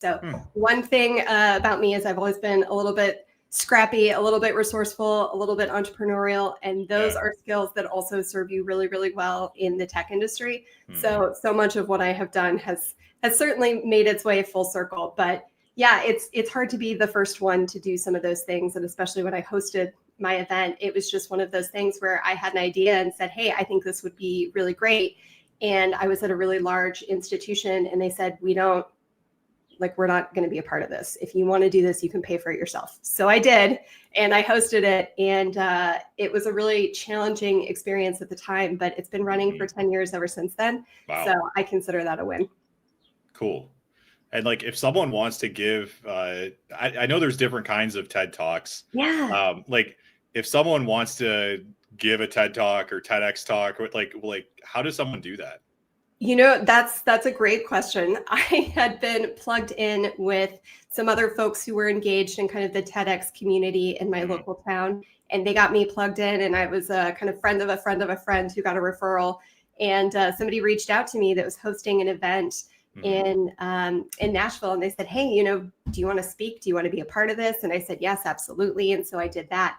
So Hmm. one thing about me is I've always been a little bit scrappy, a little bit resourceful, a little bit entrepreneurial. And those are skills that also serve you really, really well in the tech industry. So much of what I have done has certainly made its way full circle. But yeah, it's hard to be the first one to do some of those things. And especially when I hosted my event, it was just one of those things where I had an idea and said, hey, I think this would be really great. And I was at a really large institution and they said, we're not going to be a part of this. If you want to do this, you can pay for it yourself. So I did, and I hosted it. And it was a really challenging experience at the time, but it's been running for 10 years ever since then. Wow. So I consider that a win. Cool. And like, if someone wants to give, I know there's different kinds of TED Talks. Yeah. Like if someone wants to give a TED Talk or TEDx talk, like how does someone do that? That's a great question. I had been plugged in with some other folks who were engaged in kind of the TEDx community in my local town, and they got me plugged in, and I was a kind of friend of a friend of a friend who got a referral. And somebody reached out to me that was hosting an event in Nashville, and they said, hey, do you want to speak? Do you want to be a part of this? And I said, yes, absolutely. And so I did that.